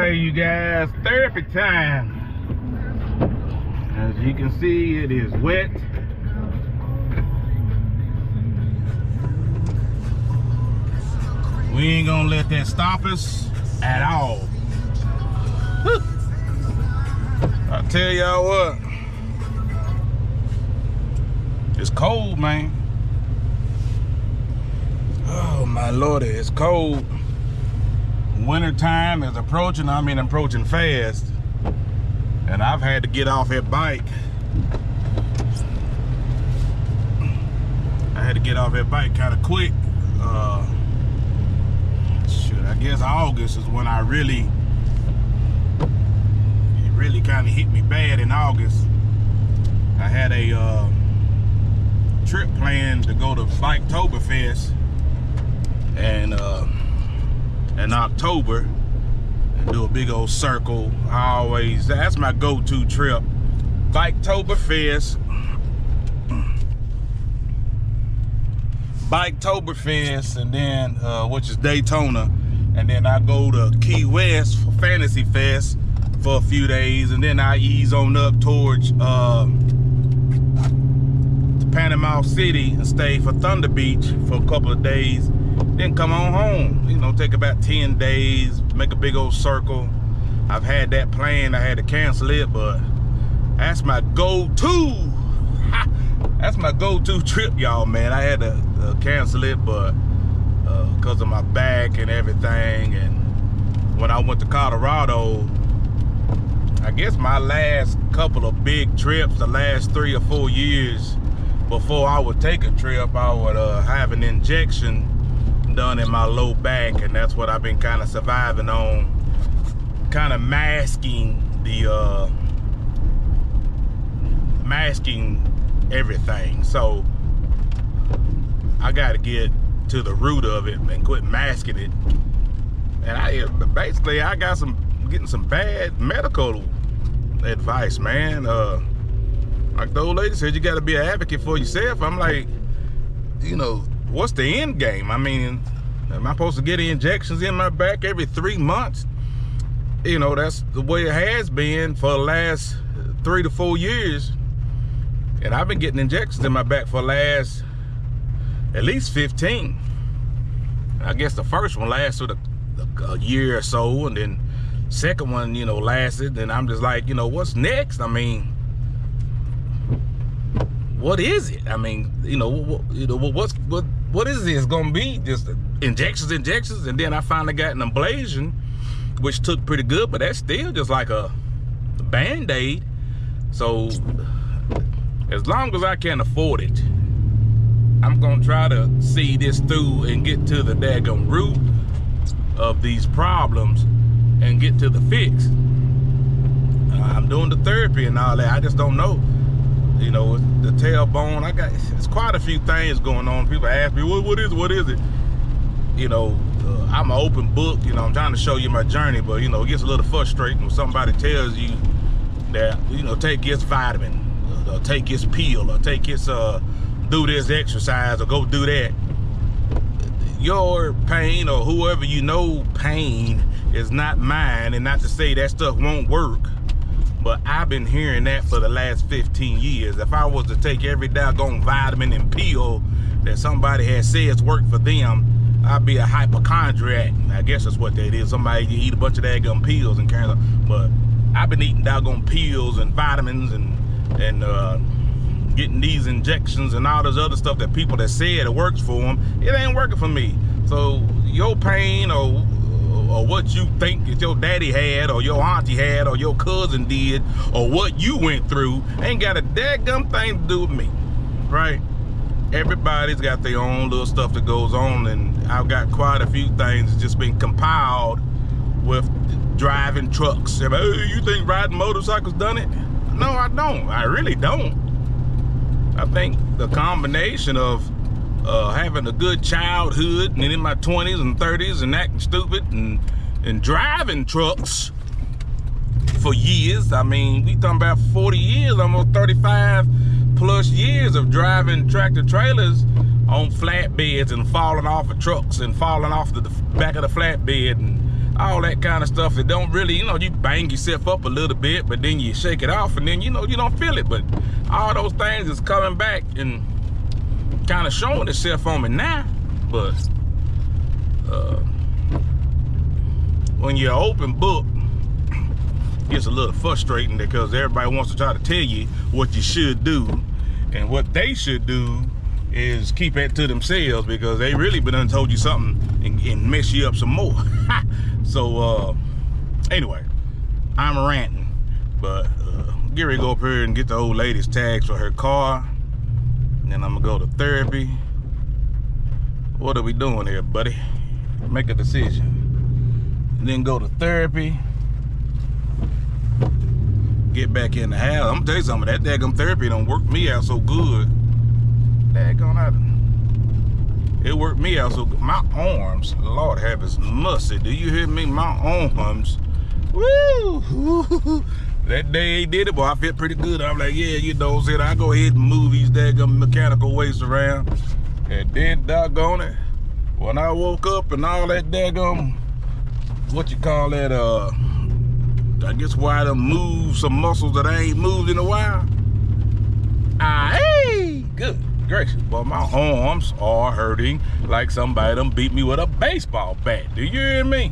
Anyway, you guys, therapy time. As you can see, it is wet. We ain't gonna let that stop us at all. Whew. I tell y'all what, it's cold, man. Oh my lordy, it's cold. Winter time is approaching. I mean, approaching fast, and I've had to get off that bike. I had to get off that bike kind of quick. Shoot, I guess August is when it really kind of hit me bad in August. I had a trip planned to go to Biketoberfest and in October and do a big old circle. That's my go-to trip. Biketoberfest, and then which is Daytona, and then I go to Key West for Fantasy Fest for a few days, and then I ease on up towards Panama City and stay for Thunder Beach for a couple of days, then come on home. You know, take about 10 days, make a big old circle. I've had that planned. I had to cancel it, but that's my go-to. That's my go-to trip, y'all, man. I had to cancel it, but because of my back and everything. And when I went to Colorado, I guess my last couple of big trips, the last 3 or 4 years before I would take a trip, I would have an injection done in my low back, and that's what I've been kind of surviving on, kind of masking everything. So I got to get to the root of it and quit masking it. And I got getting some bad medical advice, man. Like the old lady said, you got to be an advocate for yourself. I'm like, you know, what's the end game? I mean, am I supposed to get injections in my back every 3 months? You know, that's the way it has been for the last 3 to 4 years. And I've been getting injections in my back for the last at least 15. I guess the first one lasted a year or so, and then second one, you know, lasted. And I'm just like, you know, what's next? I mean, what is it? I mean, what is this gonna be? Just injections, and then I finally got an ablation, which took pretty good, but that's still just like a Band-Aid. So as long as I can afford it, I'm gonna try to see this through and get to the daggone root of these problems and get to the fix. I'm doing the therapy and all that. I just don't know. You know, the tailbone, it's quite a few things going on. People ask me, what is it? You know, I'm an open book. You know, I'm trying to show you my journey, but, you know, it gets a little frustrating when somebody tells you that, you know, take this vitamin, or take this pill, or take this, do this exercise, or go do that. Your pain, or whoever you know pain, is not mine, and not to say that stuff won't work. But I've been hearing that for the last 15 years. If I was to take every doggone vitamin and pill that somebody has says work for them, I'd be a hypochondriac. I guess that's what that is. Somebody eat a bunch of daggone pills and carry on. But I've been eating doggone pills and vitamins and getting these injections and all this other stuff that people that said it works for them. It ain't working for me. So your pain or what you think that your daddy had, or your auntie had, or your cousin did, or what you went through, ain't got a daggum thing to do with me, right? Everybody's got their own little stuff that goes on, and I've got quite a few things just been compiled with driving trucks. Hey, you think riding motorcycles done it? No, I don't. I really don't. I think the combination of having a good childhood and in my 20s and 30s and acting stupid and driving trucks for years. I mean, we talking about 40 years, almost 35 plus years of driving tractor trailers on flatbeds and falling off of trucks and falling off the back of the flatbed. And all that kind of stuff. It don't really, you know, you bang yourself up a little bit, but then you shake it off, and then, you know, you don't feel it. But all those things is coming back and kind of showing itself on me now. But when you're open book, it gets a little frustrating because everybody wants to try to tell you what you should do, and what they should do is keep it to themselves, because they really been done told you something and mess you up some more. So anyway, I'm ranting, but get ready to go up here and get the old lady's tags for her car, and then I'm gonna go to therapy. What are we doing here, buddy? Make a decision. And then go to therapy, get back in the house. I'm gonna tell you something, that daggum therapy don't work me out so good. Daggone out. It worked me out so good. My arms, Lord have his mercy. Do you hear me? My arms. Woo! That day he did it, boy, I felt pretty good. I'm like, yeah, you know, said I go ahead and move these daggum mechanical weights around. And then, doggone it, when I woke up and all that daggum, what you call that, I guess why I done moved some muscles that I ain't moved in a while. Hey, good gracious, boy, my arms are hurting like somebody done beat me with a baseball bat. Do you hear me?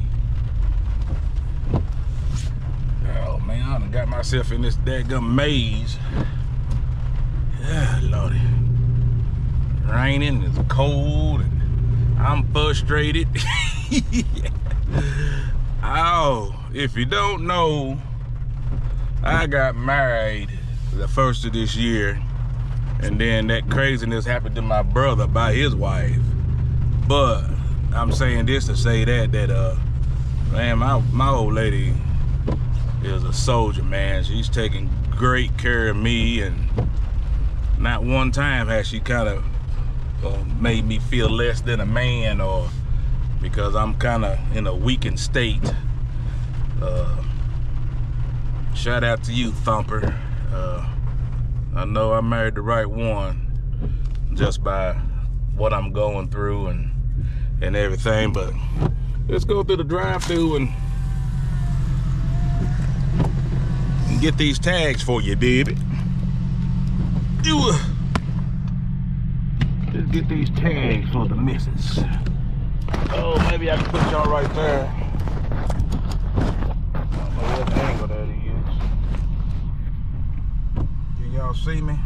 Oh man, I done got myself in this daggum maze. Yeah, Lordy. Raining, it's cold, and I'm frustrated. Oh, if you don't know, I got married the first of this year, and then that craziness happened to my brother by his wife. But I'm saying this to say that man, my old lady is a soldier, man. She's taking great care of me, and not one time has she kind of made me feel less than a man, or because I'm kind of in a weakened state. Shout out to you, Thumper. I know I married the right one just by what I'm going through and everything. But let's go through the drive-thru and get these tags for you, baby. Let's get these tags for the missus. Oh, maybe I can put y'all right there. I don't know what angle that is. Can y'all see me?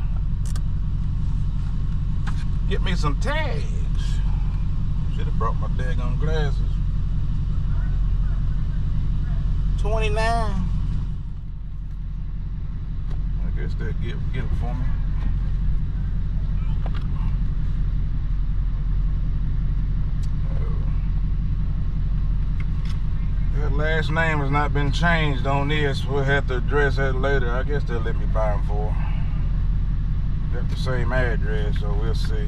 Get me some tags. Should have brought my daggone glasses. 29. I guess they'll get it for me. That last name has not been changed on this. We'll have to address that later. I guess they'll let me buy them for. Got the same address, so we'll see.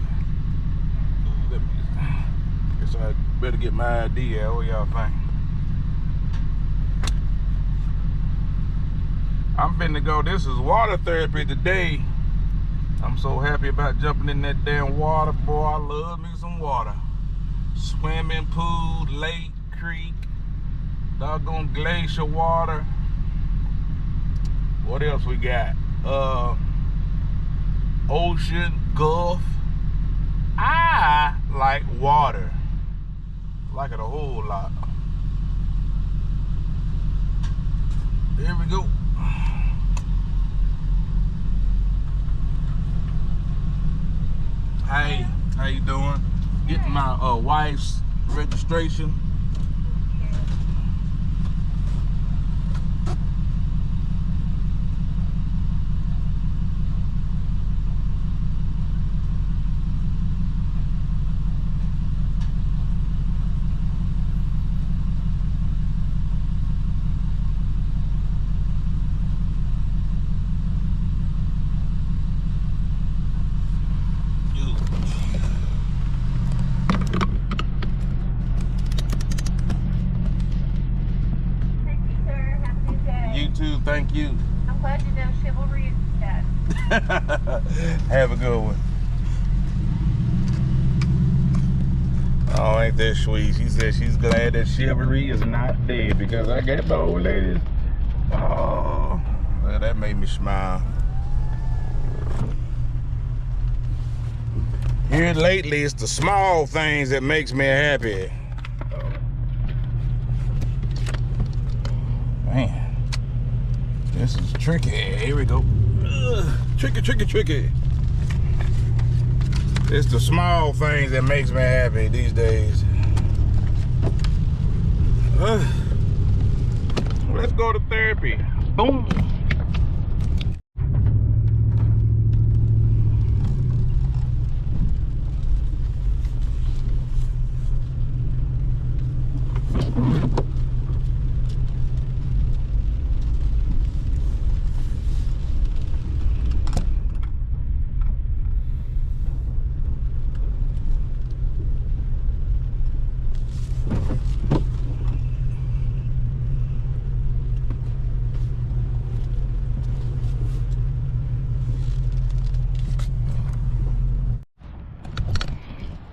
Guess I better get my ID out. What y'all think? I'm finna go. This is water therapy today. I'm so happy about jumping in that damn water. Boy, I love me some water. Swimming pool, lake, creek, doggone glacier water. What else we got? Ocean, Gulf. I like water. Like it a whole lot. There we go. Hey, how you doing? Getting my wife's registration. Thank you. I'm glad you know chivalry is dead. Have a good one. Oh, ain't that sweet? She said she's glad that chivalry is not dead because I got the old ladies. Oh, well, that made me smile. Here lately, it's the small things that makes me happy. Man, this is tricky. Here we go. Tricky, tricky, tricky. It's the small things that makes me happy these days. Let's go to therapy. Boom.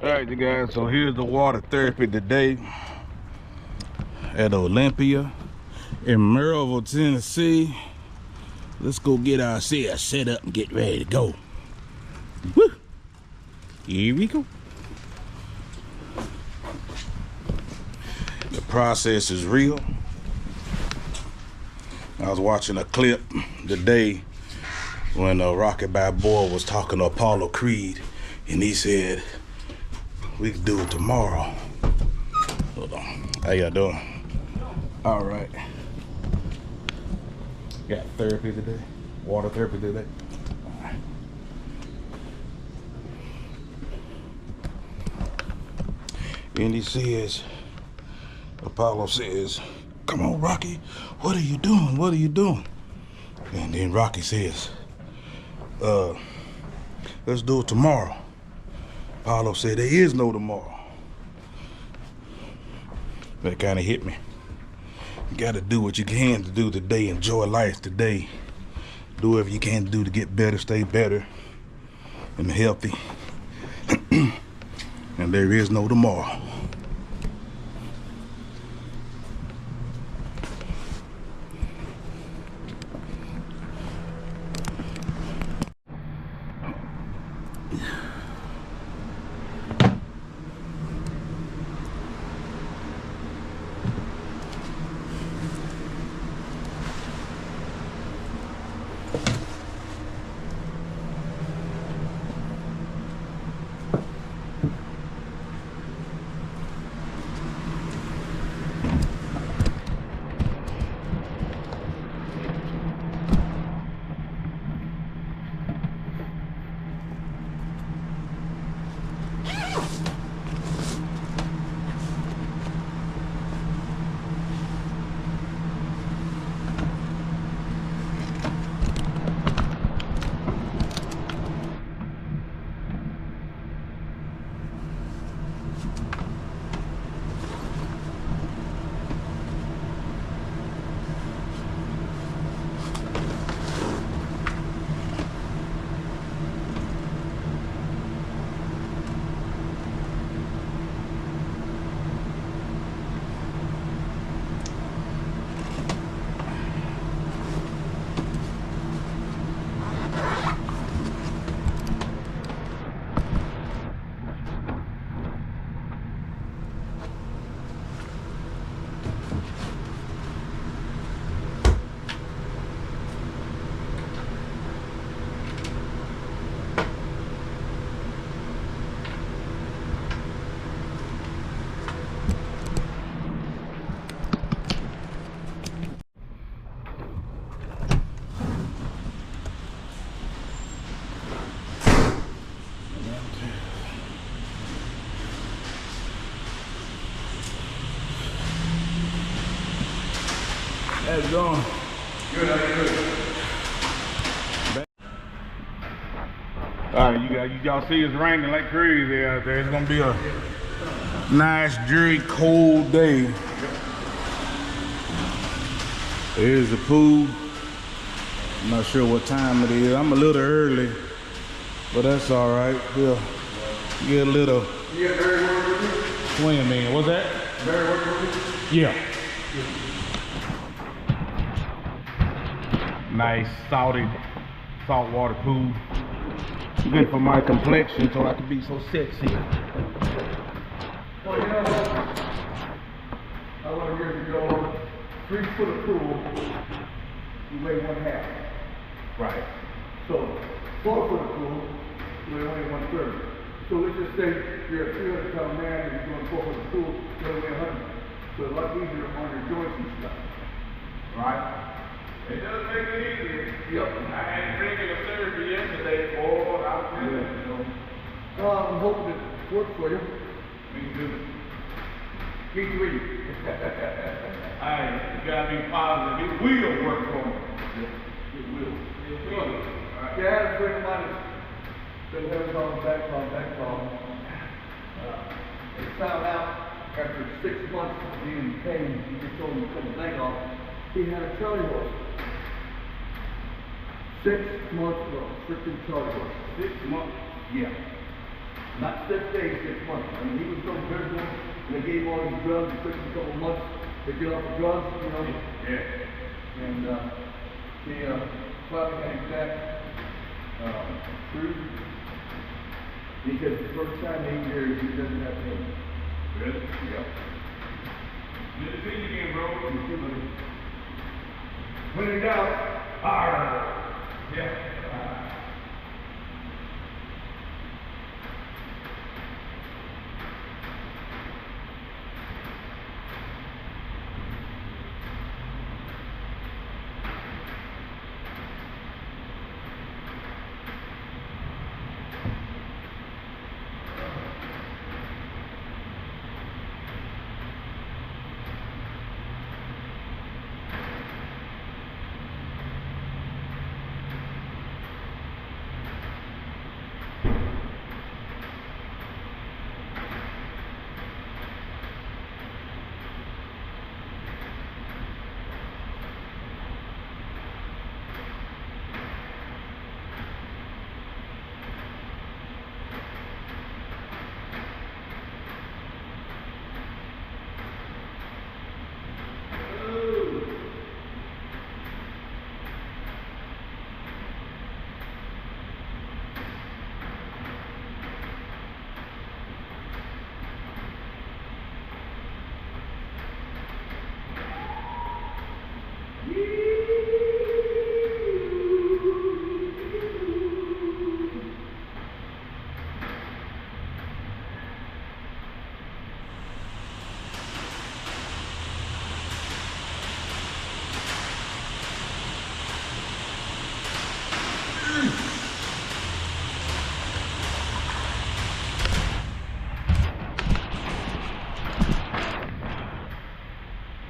Alright, you guys, so here's the water therapy today at Olympia in Maryville, Tennessee. Let's go get ourselves set up and get ready to go. Woo! Here we go. The process is real. I was watching a clip today when Rocky Balboa was talking to Apollo Creed, and he said, we can do it tomorrow. Hold on. How y'all doing? All right. Got therapy today. Water therapy today. All right. And he says, Apollo says, come on, Rocky. What are you doing? What are you doing? And then Rocky says, let's do it tomorrow. Apollo said, there is no tomorrow. That kind of hit me. You gotta do what you can to do today. Enjoy life today. Do whatever you can to do to get better, stay better, and healthy. And there is no tomorrow. How's it going? Good, how you doing? Alright, y'all see it's raining like crazy out there. It's gonna be a nice, dreary, cold day. Here's the pool. I'm not sure what time it is. I'm a little early, but that's alright. We'll get a little. swim in. What's that? Very working. Yeah. Nice salty saltwater pool. Good for my complexion so I can be so sexy. Well, you know, I learned years ago, 3 foot of pool, you weigh 1/2. Right. So 4 foot of pool, you weigh only 1/3. So let's just say you're a 300-pound man and you're doing 4 foot of pool, you only weigh 100. So it's a lot easier on your joints and stuff. Right. It does make it easier. Yep. I had regular surgery yesterday, boy. I was feeling it, you know. I'm hoping it works for you. Me too. Me too. Hey, you gotta be positive. It will work for me. It will. It will. Yeah, I had a friend of mine that has on back problem. They found out after 6 months of being in pain, he just told him to cut his leg off. He had a Charlie horse. 6 months ago, freaking Charlie horse. 6 months. Yeah. Not 6 days, 6 months. I mean, he was so miserable, and they gave him all these drugs. It took him a couple months to get off the drugs, you know. Yeah. And he finally had his back through. He said the first time in 8 years he doesn't have pain. Really? Yeah. Good to see you again, bro. When in doubt, Yeah.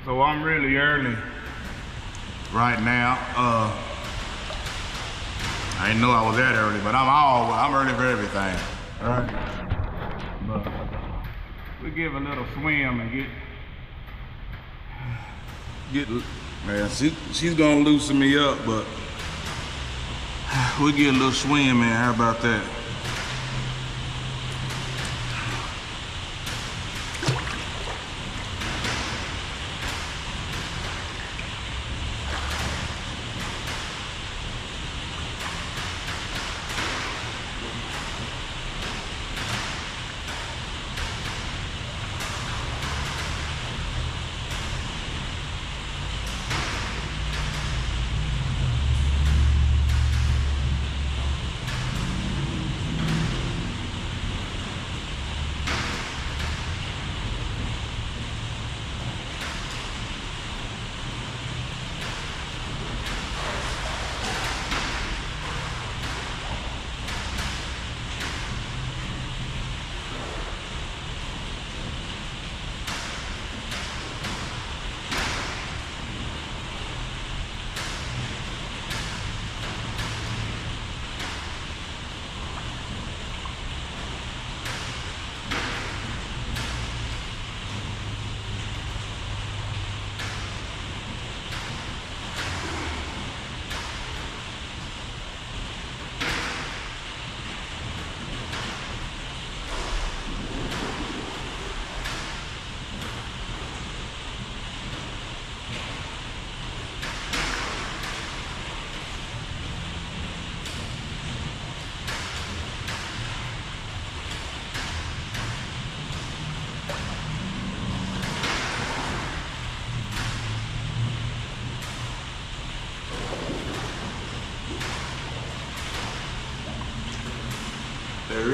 So I'm really early right now. I didn't know I was that early, but I'm early for everything. All right. But we give a little swim and get man. She's gonna loosen me up, but we get a little swim in. How about that?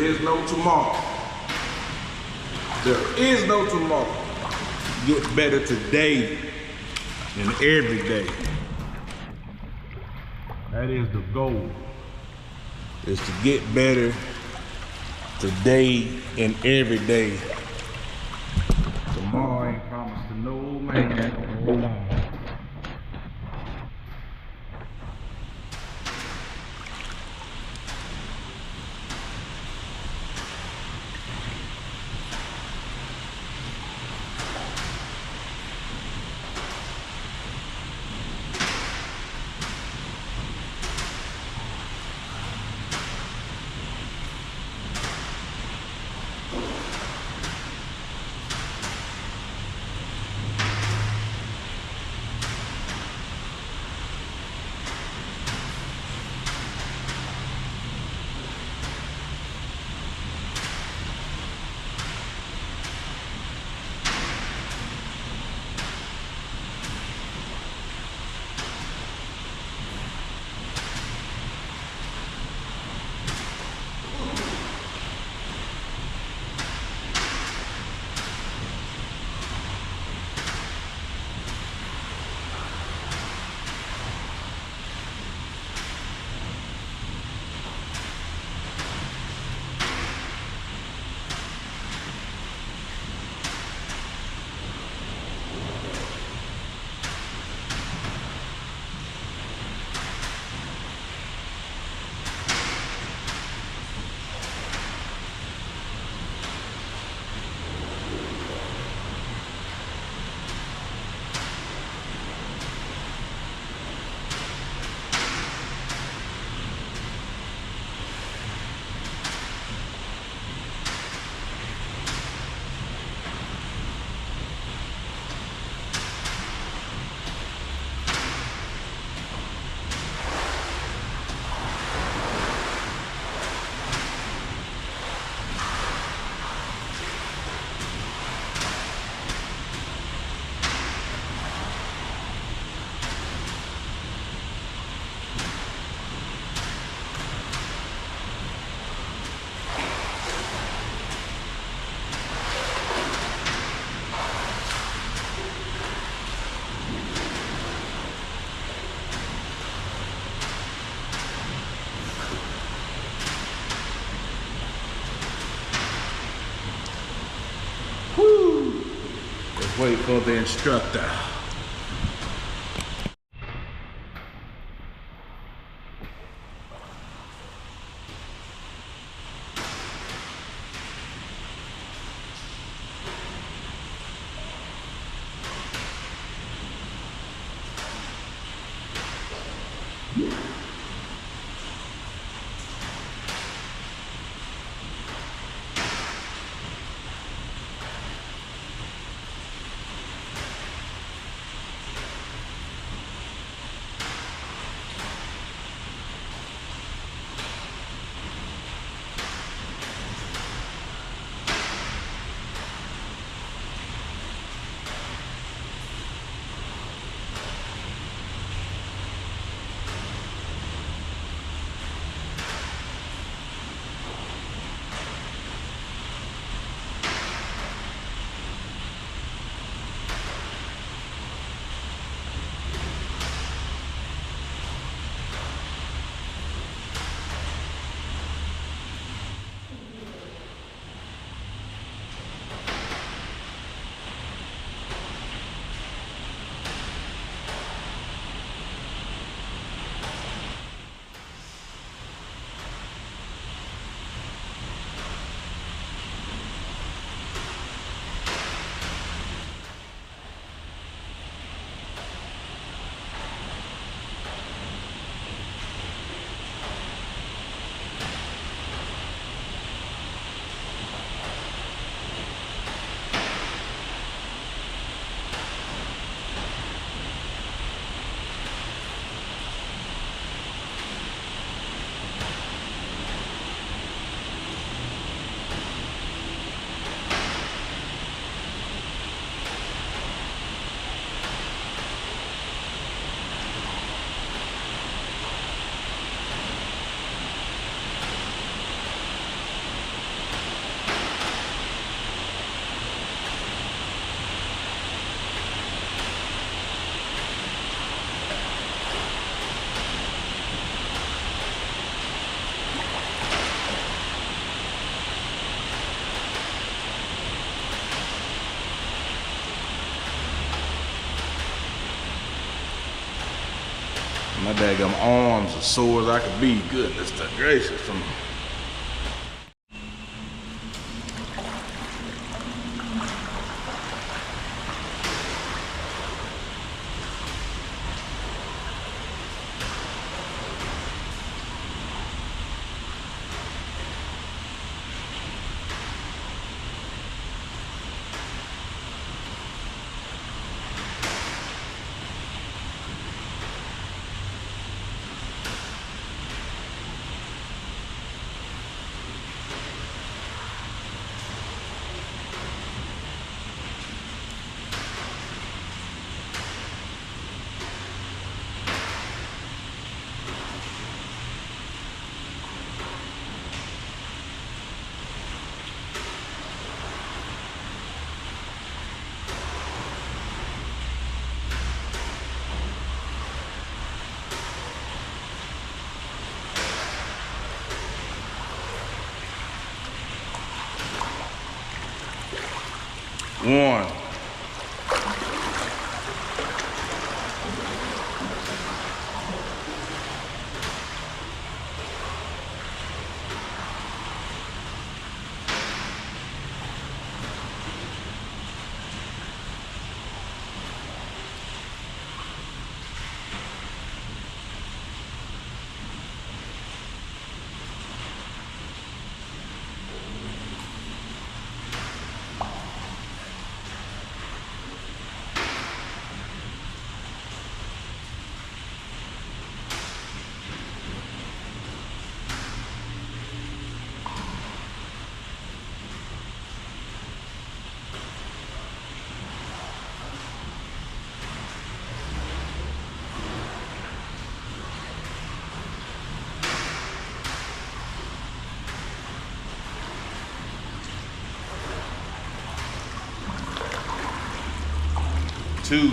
is no tomorrow. There is no tomorrow. Get better today and every day. That is the goal. Is to get better today and every day. Tomorrow ain't promised to no man. Hold on. Let's wait for the instructor. My daggum arms are sore as I could be. Goodness gracious. One. Two.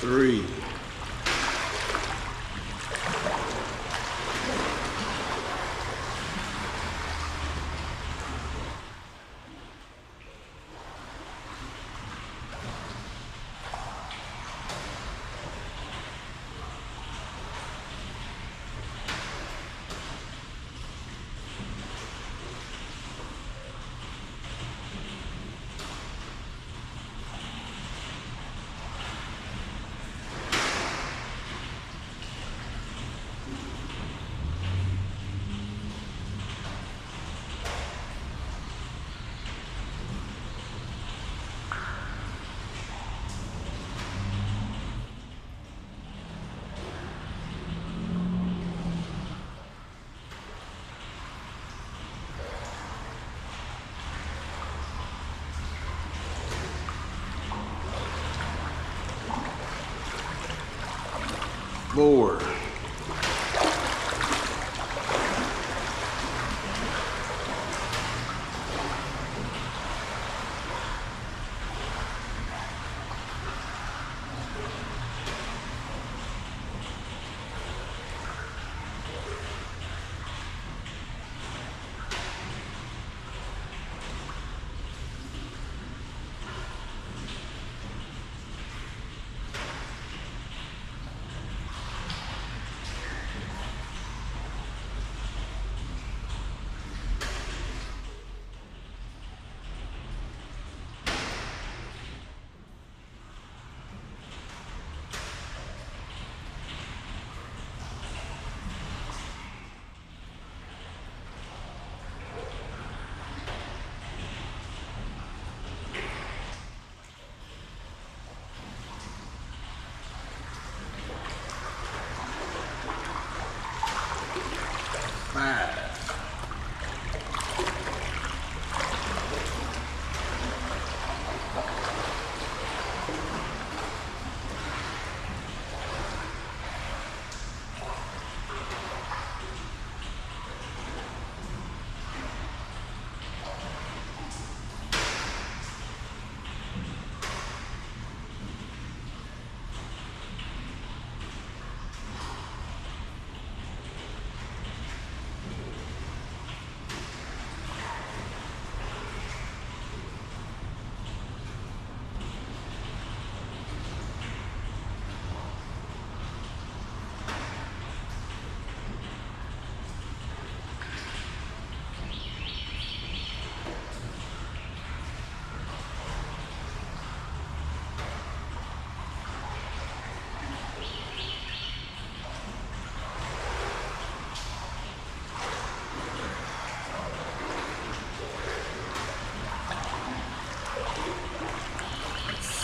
Three. Four.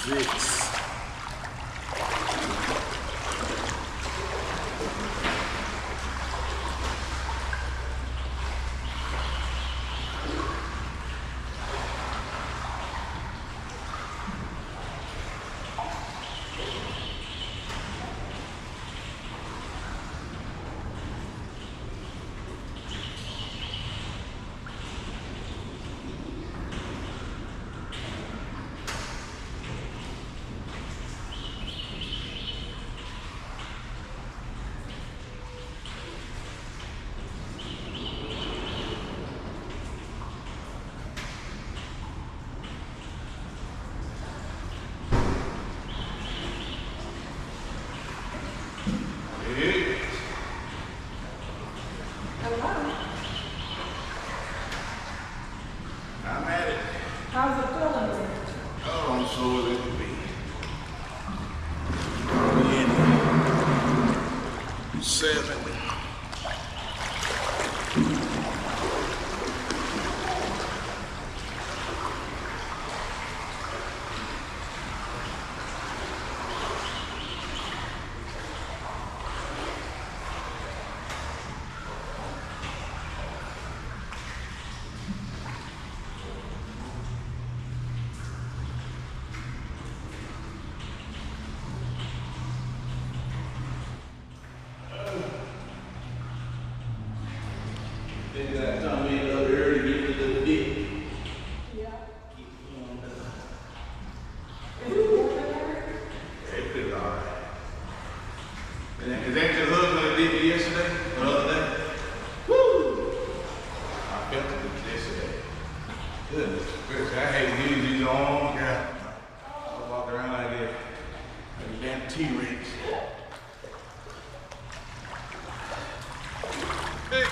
6. How's it feeling? Oh, I'm sore as it could be. 7. Think that time in the other area, get a little deep. Yeah. Keep going down. Is it warm in there? It feels alright. Is that your husband that did it yesterday? Or the other day? Woo! I felt it yesterday. Goodness gracious, I hate to use these arms, girl. I walk around like this. Like a damn T-Rex. Hey.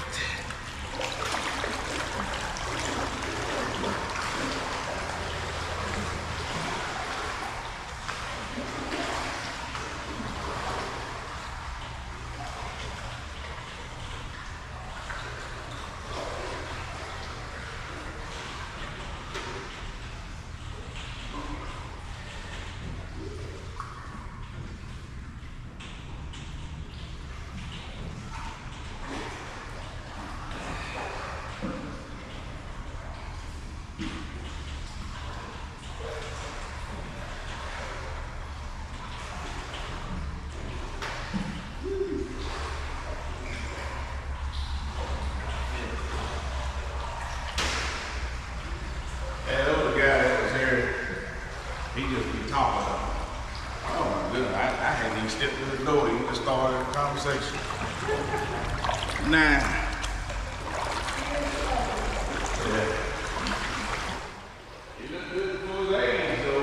That other guy that was here, he just be talking. Oh my goodness, I hadn't even stepped through the door, he just started a conversation. 9. Yeah. He looked good for his age, so.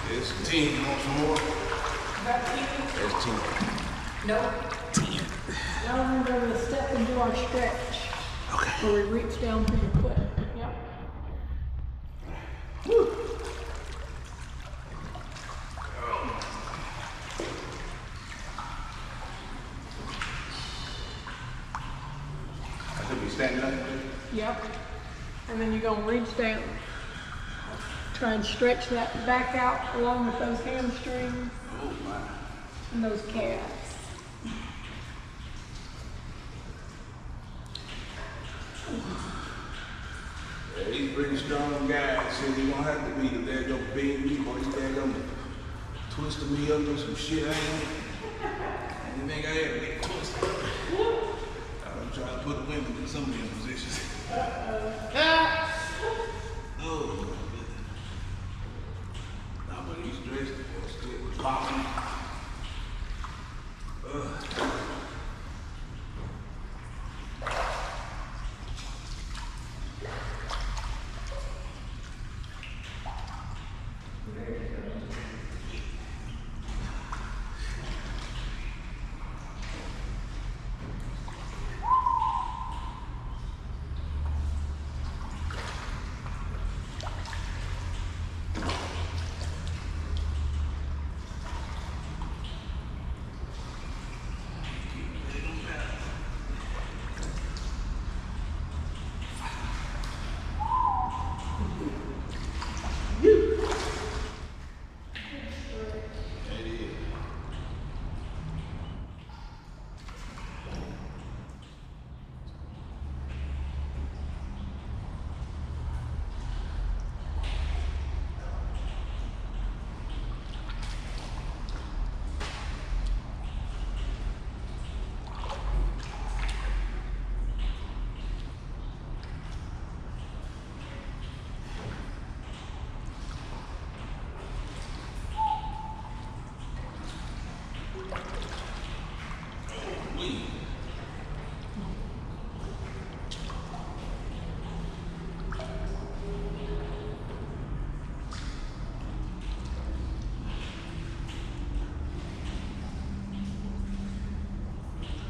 There's 10, you want some more? About 10? There's 10. Nope. 10. Now we're going to step into our stretch. Okay. Where we reach down through your foot. Yep. Woo. I could be standing up. Yep. And then you're going to reach down. Try and stretch that back out along with those hamstrings Oh my. and those calves. Yeah, he's a pretty strong guy. Said he gonna have to be the dad gonna bend me, boy. He's dad gonna twist me up or some shit. I didn't think I ever get twisted up. I'm trying to put women in some of them positions. Oh, my goodness. this. It was popping.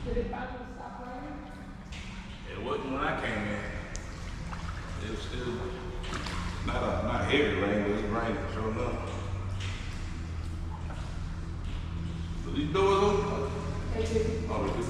Did it finally stop raining? It wasn't when I came in. It was still not heavy rain, but it was raining, sure enough. So these doors open? They do. Oh, they do.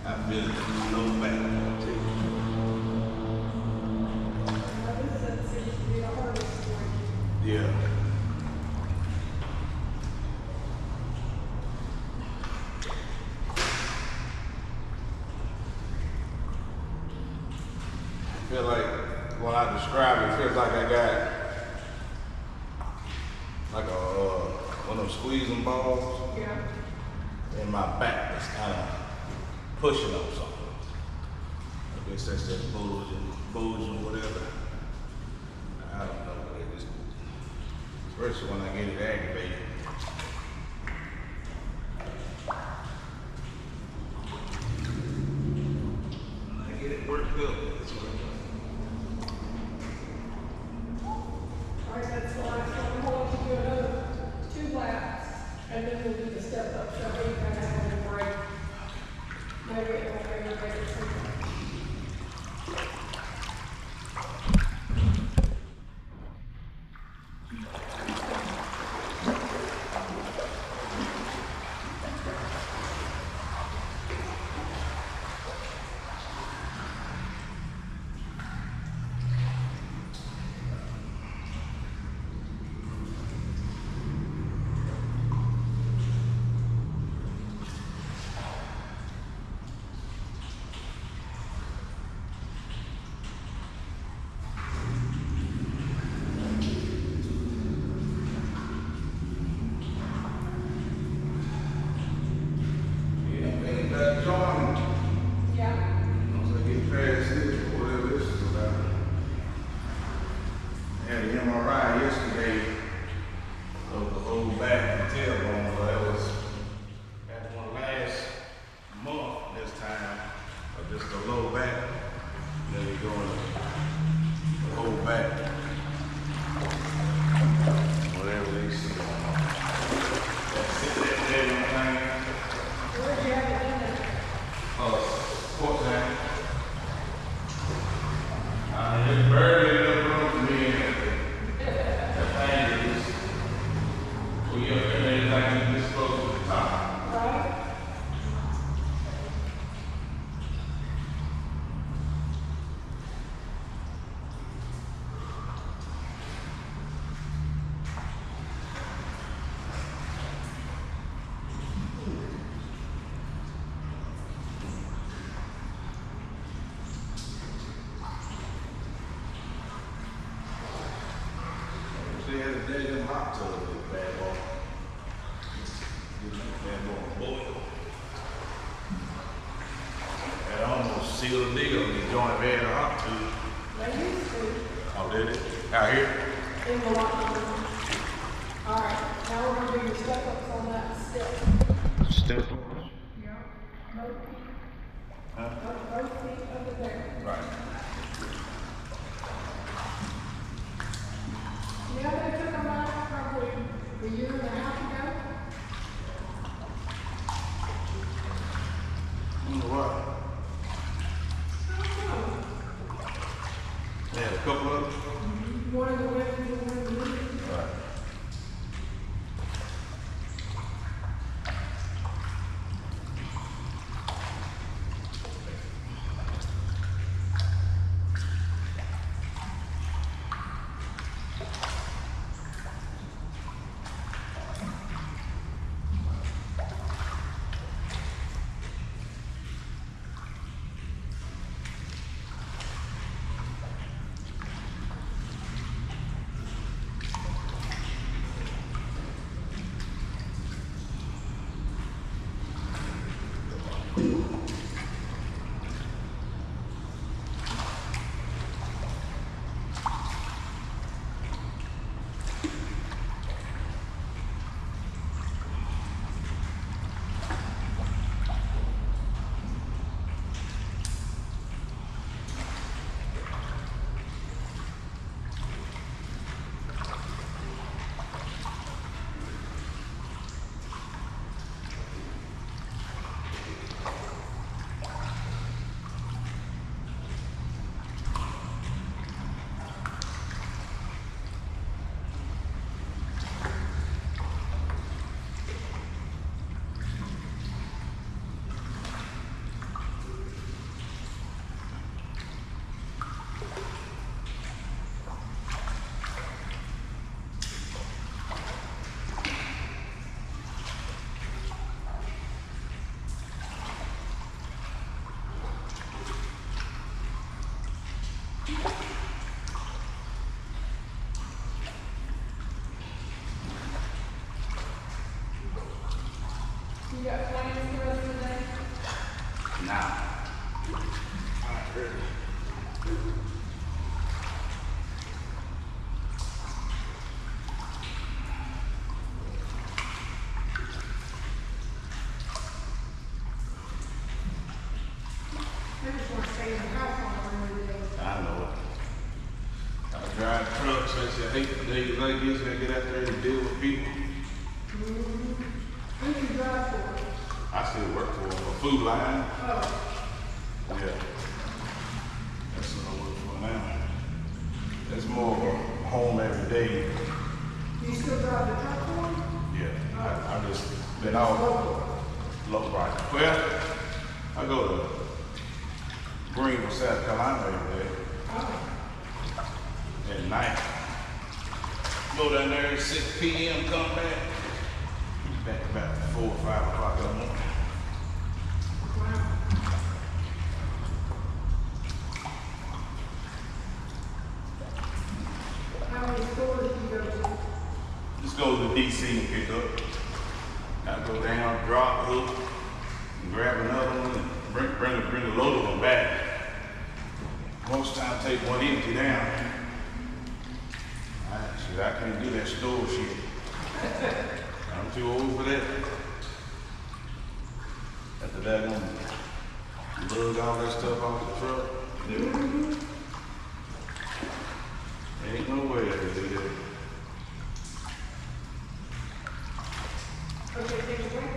I feel no back. This seems to be the hardest one. Yeah. I feel like when I describe it, it feels like I got like one of them squeezing balls Yeah. in my back that's kind of pushing on something. I guess that's that bulging, whatever. I don't know, but it just, especially when I get it aggravated. When I get it worked up, that's what I'm doing. All right, that's the last one. We'll let you do another 2 laps, and then we'll do the step up. So we can have a break. Maybe it won't be a break or something. gonna boil. That almost sealed the deal. The joint bad hot too. They used to. Oh, did it? Out here? In the locker room. All right, now we're gonna do your step-ups on that step. Step. Yeah. Both feet. Huh? Both feet over there. Right. Yeah, they took them out probably a year and a half ago. You know what? They had a couple of them. One in the women's and one in the men's. Right. You got plans the rest of the day? Now. I just want to stay in the house on one day. I know it. I drive trucks. I hate the days like this. I get out there and deal with people. Who do you drive for? I still work for a food line. Oh, Yeah. That's what I work for now. That's more of a home every day. do you still drive the truck for them? Yeah. I just been all low right. Well, I go to Greenville, South Carolina every day. Oh, At night. Go down there at 6 p.m., come back. Back about 4 or 5 o'clock in the morning. wow. How many stores do you go to? Just go to DC and pick up. I go down, drop, hook, and grab another one and bring a load of them back. Most times take one empty down. I can't do that store shit. I'm too old for that. After that, I'm gonna lug all that stuff off the truck. Nope. Ain't no way I can do that. Okay, take a break.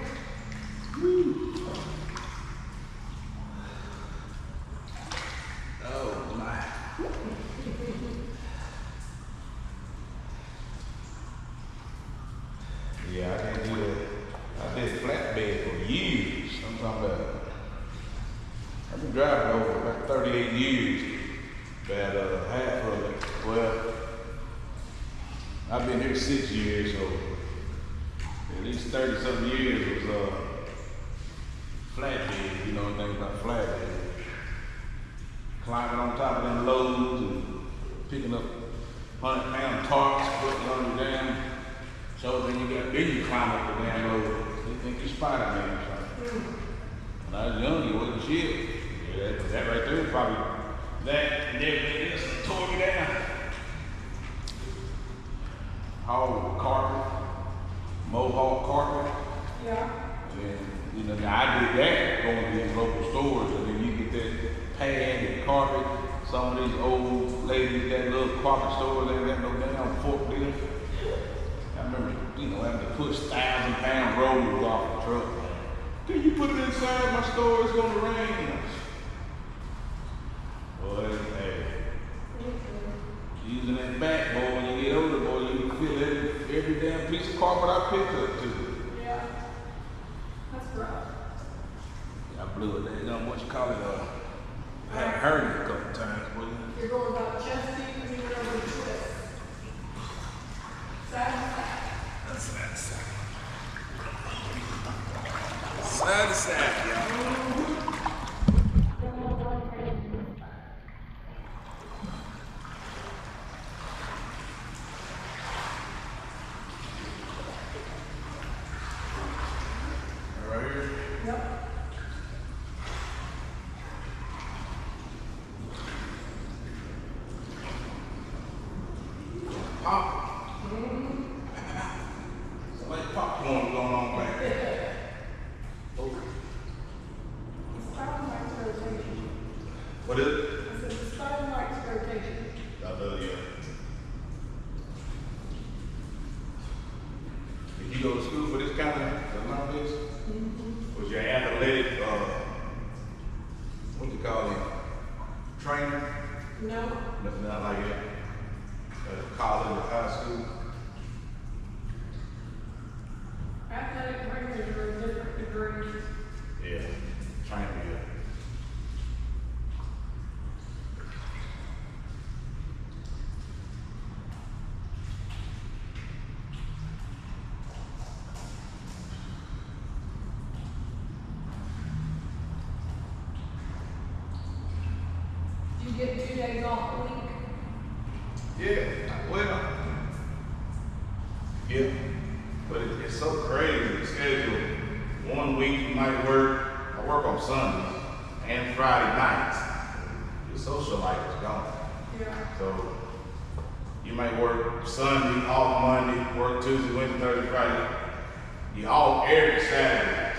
Oh my. Yeah, I can't do that. I did flatbed for years. I'm talking about. I've been driving over about 38 years. About half of it. Well, I've been here 6 years, so at least 30-something years was flatbed. You know anything about flatbed? Climbing on top of them loads and picking up 100-pound tarps, putting it on the damn. So then you climb up the damn load. think you're Spider-Man or something. When I was young, you wasn't shit. Yeah, that right there was probably that and everything else tore me down. All carpet, mohawk carpet. Yeah. And you know, I did that going to these local stores, and then you get that pad and carpet. Some of these old ladies got little carpet stores, they ain't got no damn forklift. I remember, you know, having to push 1,000-pound rollers off the truck. Can you put it inside my store? It's gonna rain. Boy, hey, using that back, boy, when you get older, boy, you can feel every damn piece of carpet I picked up too. Yeah. That's rough. I blew it there, what you call it, I had heard it a couple times, boy. You're going about chest deep and you're over the twist. Side to side. That's side to side. Side to side, y'all. Right here? Yep. Pop. It's like popcorn going on back there. Oh. The Starlight's rotation. What is it? I said the Starlight's rotation. I love you. Did you go to school for this kind of Olympics? Was your athletic, what do you call it, trainer? No. Nothing out like that. College or high school? Athletic trainers are in different degrees. Yeah, trainer, yeah. You get 2 days off a week. Yeah, well, yeah, but it's so crazy the schedule. 1 week you might work, I work on Sundays and Friday nights. Your social life is gone. Yeah. So you might work Sunday, off Monday, work Tuesday, Wednesday, Thursday, Friday. You off every Saturday.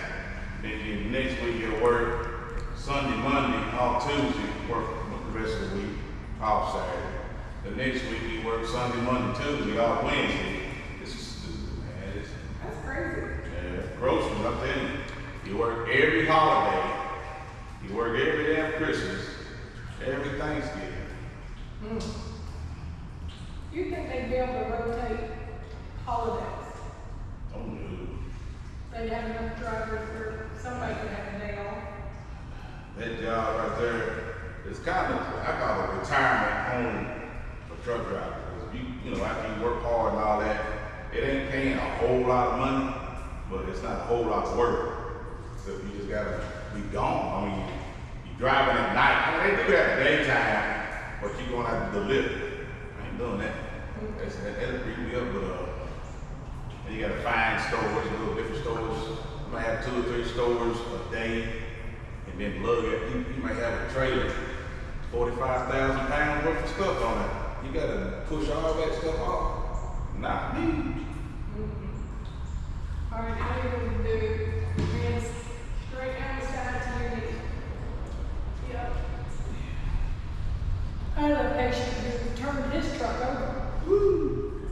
Then you, next week you'll work Sunday, Monday, off Tuesday, work the rest of the week, off Saturday. The next week you work Sunday, Monday, Tuesday, off Wednesday. This is stupid, man. That's crazy. Yeah, groceries, I'm telling you. You work every holiday. You work every damn Christmas, every Thanksgiving. You think they'd be able to rotate holidays? Oh no. They'd have enough drivers for somebody to have a day off? That job right there is kind of, I call it retirement home for truck drivers. You know, after you work hard and all that, it ain't paying a whole lot of money, but it's not a whole lot of work. So you just gotta be gone. I mean, you driving at night. I mean, they do that at daytime, but you going out to deliver. I ain't doing that. That'll freak me up, but and you gotta find stores, little different stores. You might have 2 or 3 stores a day, and then lug it. You might have a trailer, 45,000 pounds worth of stuff on it. You gotta push all that stuff off. Not me. All right, now you're going to do hands straight down the side to your knee. Yep. I had a patient who turned his truck over. Woo!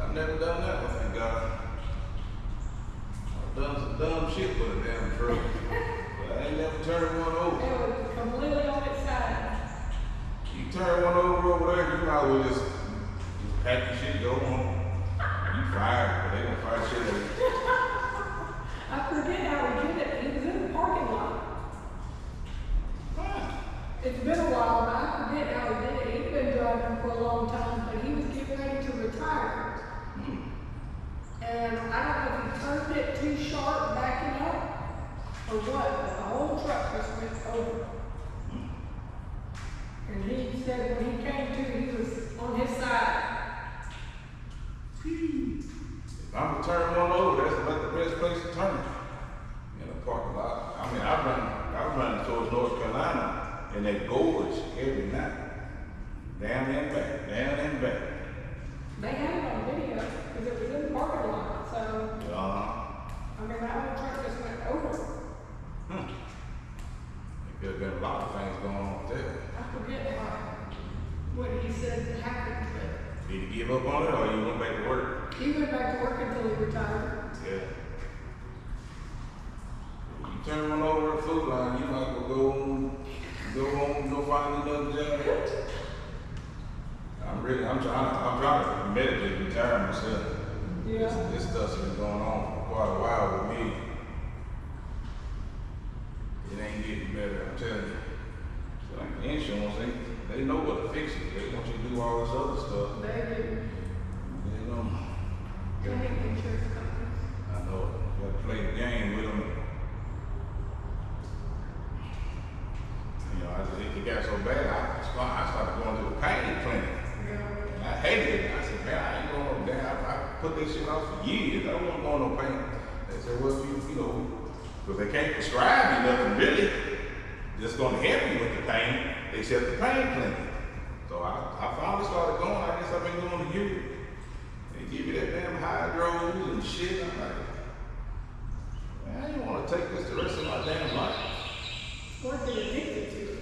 I've never done that one, thank God. I've done some dumb shit with a damn truck, but I ain't never turned one It over. was completely on its side. You turn one over there, you might as well just pack your shit, go home. You fired, but they gonna fire shit at you. I forget how he did it. He was in the parking lot. It's been a while, but I forget how he did it. He'd been driving for a long time, but he was getting ready to retire. And I don't know if he turned it too sharp backing up or what, but the whole truck just went over. And he said when he came to, he was on his side. If I'm gonna turn one over, that's about the best place to turn in that gorge every night. Down and back, down and back. They had it on video because it was in the parking lot. So, I mean, that whole truck just went over. There could have been a lot of things going on there. I forget what he said happened, but Did he give up on it or you went back to work? he went back to work until he retired. Yeah. You turn one over at Food Line, you might as well go home, go find another job. I'm trying to meditate retire myself. Yeah. This stuff's been going on for quite a while with me. It ain't getting better, I'm telling you. So like the insurance, they know what to fix it. They want you to do all this other stuff. They do. They don't. They hate insurance companies. I know it. You gotta play the game with them. You know, it got so bad, I started going to the pain clinic. Yeah. I hated it. I said, man, I ain't going no damn. I put this shit off for years. I don't want to go on no pain. They said, well, you know, because they can't prescribe you nothing really. Just going to help you with the pain. They said the pain clinic. So I finally started going. I guess I've been going to you. They give you that damn hydros and shit. I'm like, man, I didn't want to take this the rest of my damn life. Or get addicted to it.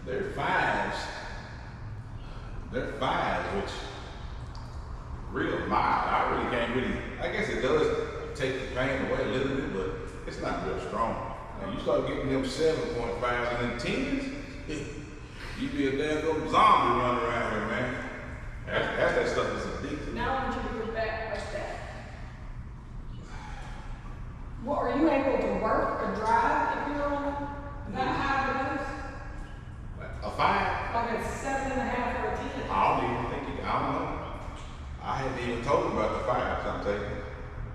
They're fives. They're fives, which real mild. I really can't I guess it does take the pain away a little bit, but it's not real strong. Now you start getting them 7.5s and then 10s, you be a damn little zombie running around here, man. That's that stuff that's addictive. Now I want you to go back like that. Well, are you able to work or drive if you're on that high of a dose? A 5? Like a 7.5 or a 10? I don't even think I don't know. I hadn't even told them about the 5s I'm taking.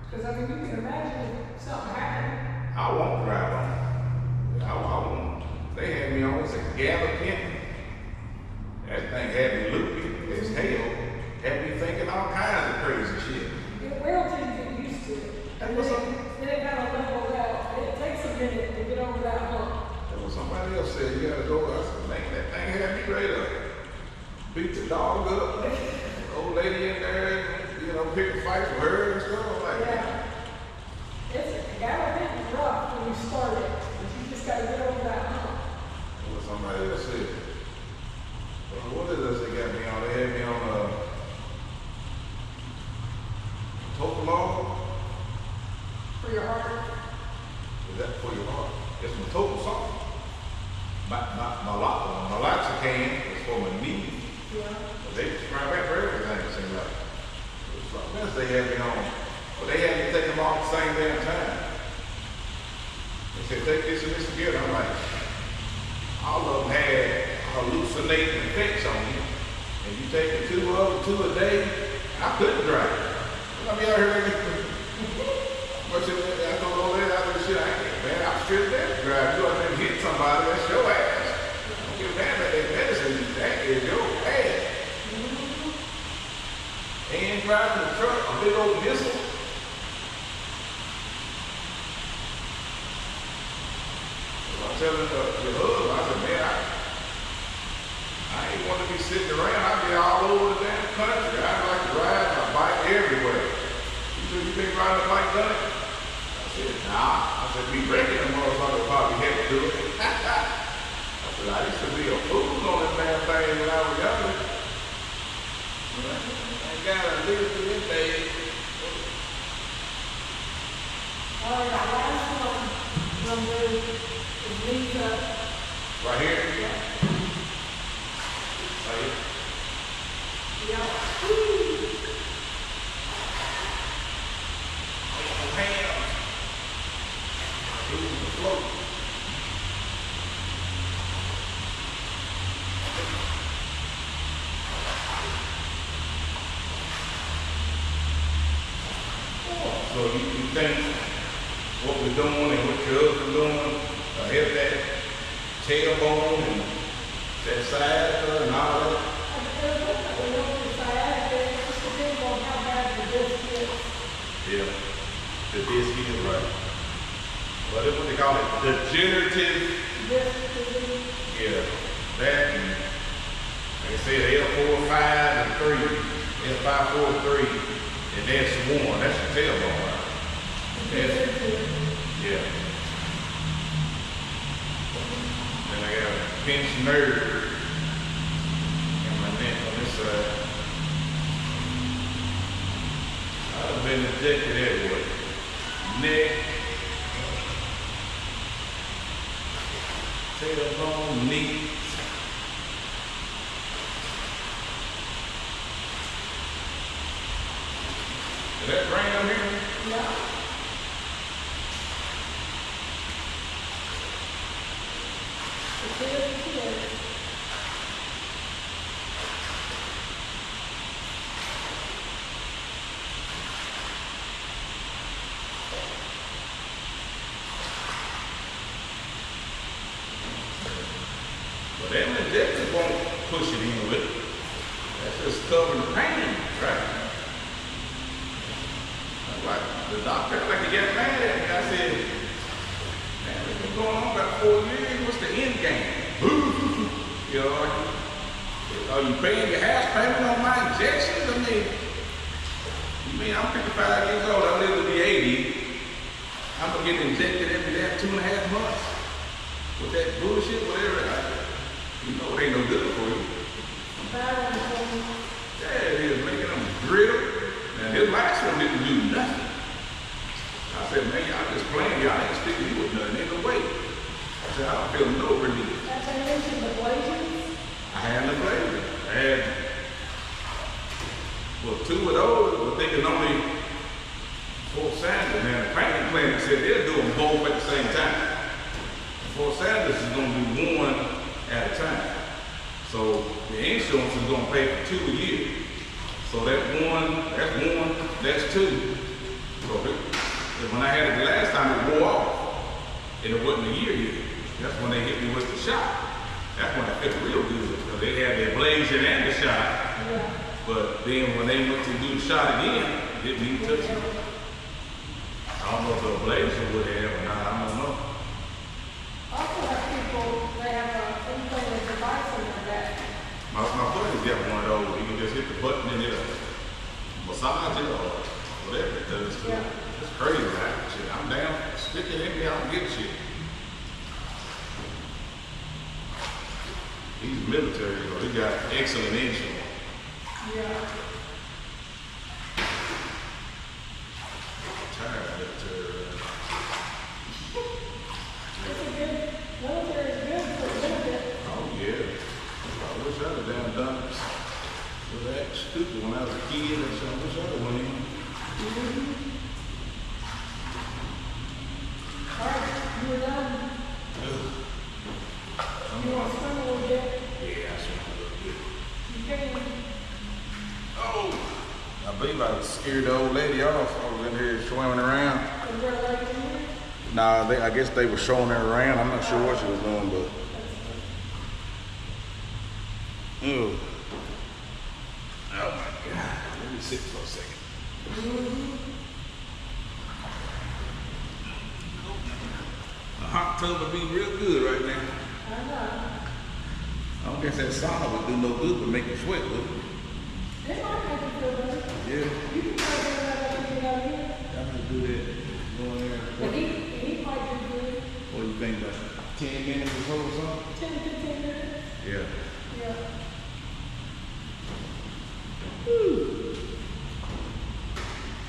Because I mean, you can imagine if something happened. I won't drive on it. I won't. They had me on this gabapentin. That thing had me loopy as hell. Had me thinking all kinds of crazy shit. It will till you get used to it. And then it kind of levels out. It takes a minute to get over that hump. And when somebody else said you gotta go, I said, man, that thing had me ready to beat the dog up. Old lady in there, you know, pick a fight for her and stuff like that. It's got a bit rough when you start it, but you just gotta get over that hump. What somebody else said. Well, what is this they got me on? They had me on Topolol. For your heart. Is that for your heart? It's my total salt. My Loxicane is for my knees. Yeah. But they prescribe that for everything, it seems like. Something else they had me on. But they had me take them all at the same damn time. They said, take this and this together. I'm like, all of them had hallucinating effects on you. And you taking 2 of them, 2 a day, I couldn't drive. I be out here but I told all that out of the shit, I can't, man, I'm stripped down to drive. You go out there and hit somebody, that's your ass. Don't give a damn about that medicine, that is your ass. And driving the truck, a big old missile. I was telling your husband, I said, man, I ain't want to be sitting around. I'd be all over the damn country. I'd like to ride my bike everywhere. You said, you been riding a bike, done it? I said, nah. I said, we reckon the motherfucker probably had to do it. I said, I used to be a fool on this damn thing when I was younger. I gotta live through this day. All right, our last one from the Lisa. Right here? Yeah. Right here? Yeah. Hands. Moving the float. So you think what we're doing and what your husband doing, help that tailbone and that side and all that? Yeah, the disc is right. What is what they call it? Degenerative. Disc disease. Yeah, that and like I said, L4, 5, and 3. L5, 4, 3, and that's 1. That's your tailbone, right? That's, yeah. Then I got a pinched nerve in my neck on this side. I've been injected everywhere. Neck, tailbone, knee. Is that brain on here? Yeah. It's here. But them injections won't push it in with it. That's just covering the pain, right? Like the doctor, like he got mad at me. I said, man, it's been going on about 4 years. What's the end game? You know, like, are you paying your house payment on my injections? I mean, you mean I'm 55 years old, I live to be 80. I'm gonna get injected every damn 2.5 months with that bullshit, whatever. You know, it ain't no good for you. Yeah, it is making them brittle. And his last one didn't do nothing. I said, man, y'all just playing. Y'all ain't sticking me with nothing. Ain't no way. I said, I don't feel no relief. That's how you mentioned the blazers? I had the blazer. I had, well, 2 of those, but they can only 4 Sanders. Now, the painting clinic said they'll do them both at the same time. 4 Sanders is going to do 1 at a time. So the insurance is going to pay for 2 a year. So that's 1, that's 2. So when I had it the last time, it wore off. And it wasn't a year yet. That's when they hit me with the shot. That's when I felt real good. Because they had the ablation and the shot. Yeah. But then when they went to do the shot again, it didn't even touch me. I don't know if the ablation would have or not. I don't know. Also have people, they have an implanted device in their back. My buddy's got one of those. You can just hit the button and it'll massage it or whatever it does to it. It's crazy, right? Shit, I'm down. Stick it in me, I don't give a shit. He's military, so he got excellent insurance. Yeah. I'm tired of military. It's a good, military is good for a little bit. Oh, yeah. I wish I'd have damn done it. Was that stupid when I was a kid or something. I wish I'd have went in. All right, you were done. You want to swim a little bit? Yeah, I swam a little bit. You can. Oh, I believe I scared the old lady off. I was in here swimming around. Is there a lady in here? Nah, I guess they were showing her around. I'm not sure what she was doing, but. Ew. Oh my God. Let me sit for a second. A hot tub would be real good right now. I know. I don't guess that sauna would do no good but make you sweat, would it? It might make you feel better. Yeah. You can try to do that after you get out here. I'm gonna do that. Go in there. But he might do good. What do you think, about 10 minutes or so or something? 10 to 15 minutes. Yeah. Yeah.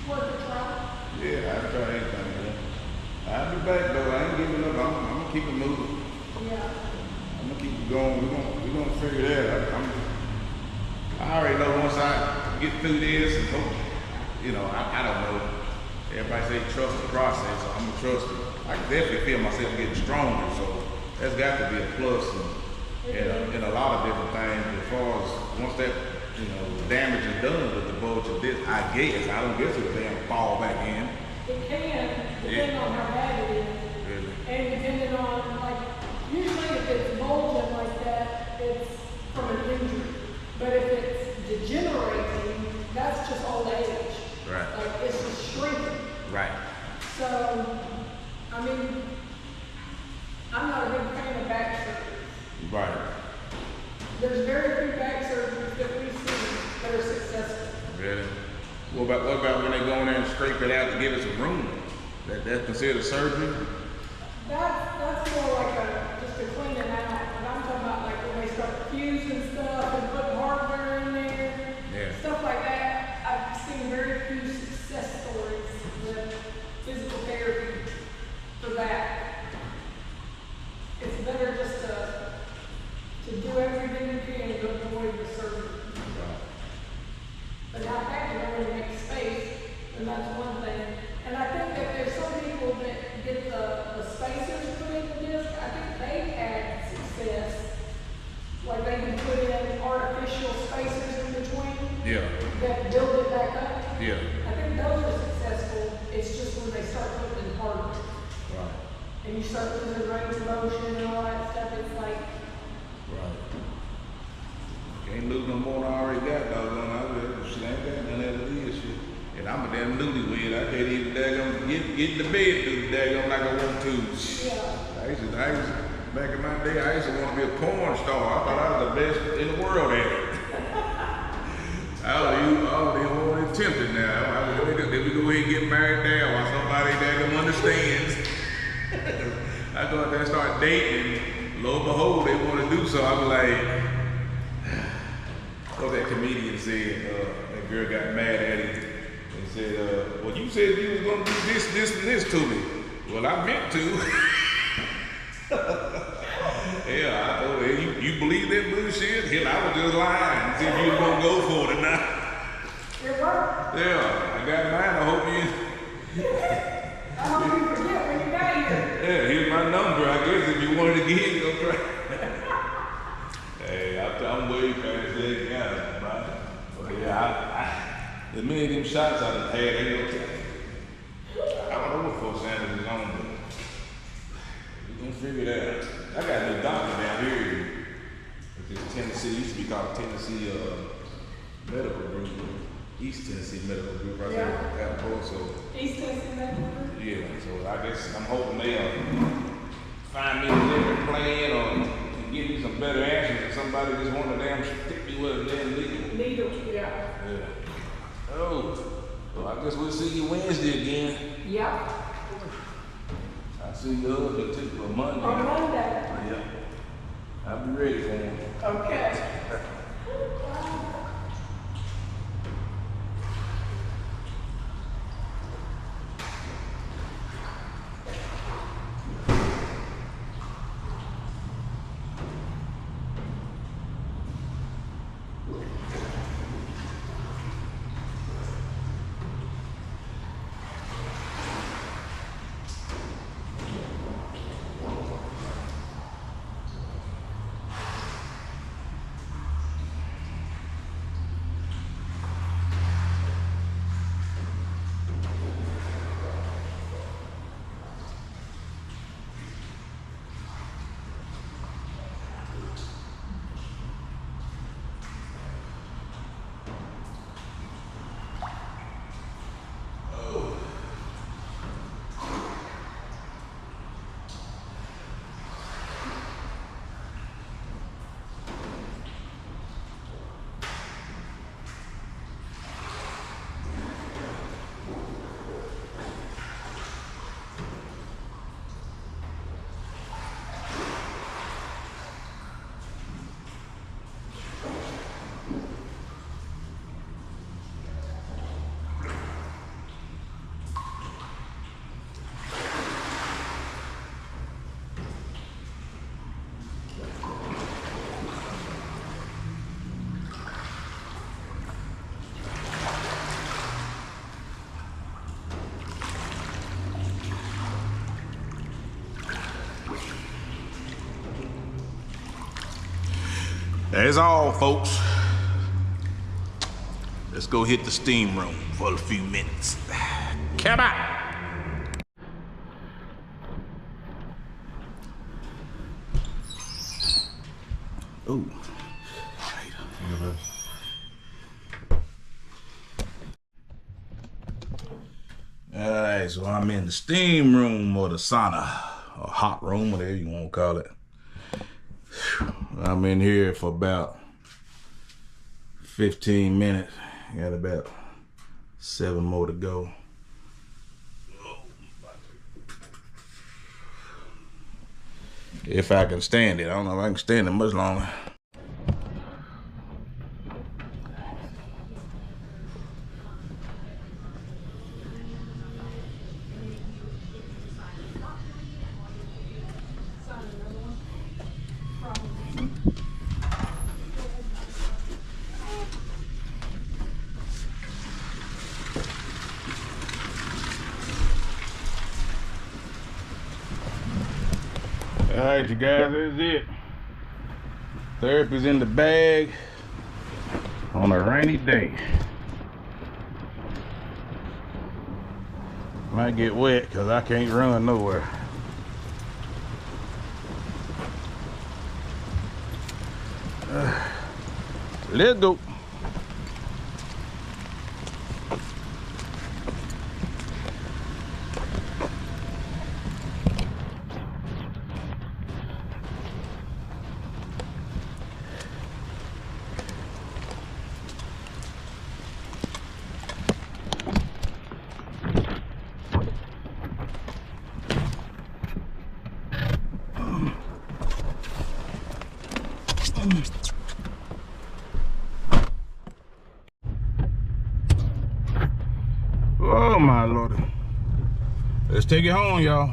Worth a try. Yeah, I'll try anything, man. I'll be back though. I ain't giving up. I'm gonna keep it moving. Yeah. I'm gonna keep it going. We're gonna figure it out. I already know once I get through this and hope, you know, I don't know. Everybody say trust the process, so I'm gonna trust it. I can definitely feel myself getting stronger, so that's got to be a plus in a lot of different things. As far as once that, you know, damage is done with the bulge of this, I guess I don't guess it'll damn fall back in. It can, depending on how bad it is. Really. And depending on, like, usually if it's bulging like that, it's from an injury. But if it's degenerating, that's just old age. Right. Like, it's just shrinking. Right. So, I mean, I'm not a big fan of back surgery. Right. scrape it out to give it some room. That's considered surgery? That's more like just a cleaning out. But I'm talking about like when they start fusing stuff and putting hardware in there, Yeah. stuff like that. I've seen very few success stories with physical therapy for that. It's better just to do everything you can to avoid the surgery. But now fact you don't really make space, and that's one thing. And I think that there's some people that get the spacers put in the disc. I think they've had success. Like they can put in artificial spacers in between Yeah. that build it back up. Yeah. I think those are successful. It's just when they start putting in hardware. Right. And you start losing range of motion and all that stuff, it's like, Right. Can't lose no more than I already got, doggone. Shit, I ain't got none of that weird shit. And I'm a damn newlywed. I can't even daggone get in the bed through the daggone like I want to. yeah. I used to, back in my day, I used to want to be a porn star. I thought I was the best in the world at it. I don't even want to attempt it now. Then we go ahead and get married now while somebody daggone understands. I go out there and start dating, lo and behold, they want to do so. I'm like, what that comedian said, that girl got mad at him and said, well, you said you was going to do this, and this to me. Well, I meant to. Yeah, I told her, you believe that bullshit? Hell, I was just lying. See if you was going to go for it or not. It worked. Yeah, I got mine. I hope you... I hope you forget when you got here. Yeah, here's my number. I guess if you wanted to get it, go try. Hey, I'm way past that guy, bro. But yeah, as many of them shots I done had, ain't no time. I don't know what folks Sanders is on, but we gonna figure that out. I got a new doctor down here. It's Tennessee. It used to be called Tennessee Medical Group. East Tennessee Medical Group right there at so East Tennessee Medical Group? yeah, so I guess I'm hoping they'll find me a different plan or give me some better answers than somebody just want to damn stick me with a damn needle. Needle, yeah. Yeah. Oh, well, I guess we'll see you Wednesday again. Yep. I'll see you on Monday. On Monday. Yeah. I'll be ready for him. Okay. That's all, folks. Let's go hit the steam room for a few minutes. Come on. Ooh. Alright, so I'm in the steam room or the sauna or hot room, whatever you want to call it. I'm in here for about 15 minutes. Got about 7 more to go. If I can stand it. I don't know if I can stand it much longer. Alright, you guys, that's it. Therapy's in the bag on a rainy day. Might get wet because I can't run nowhere. Let's go. Oh my lordy. Let's take it home, y'all.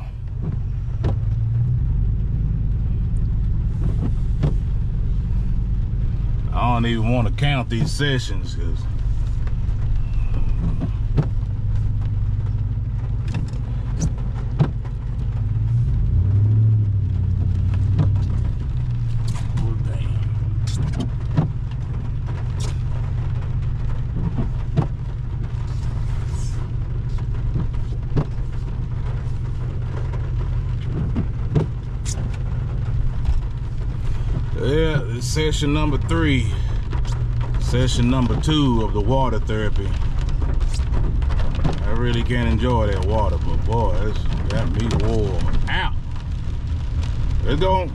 I don't even want to count these sessions because yeah, it's session number 3, session number 2 of the water therapy. I really can't enjoy that water, but boy, it's got me warm out. Let's go.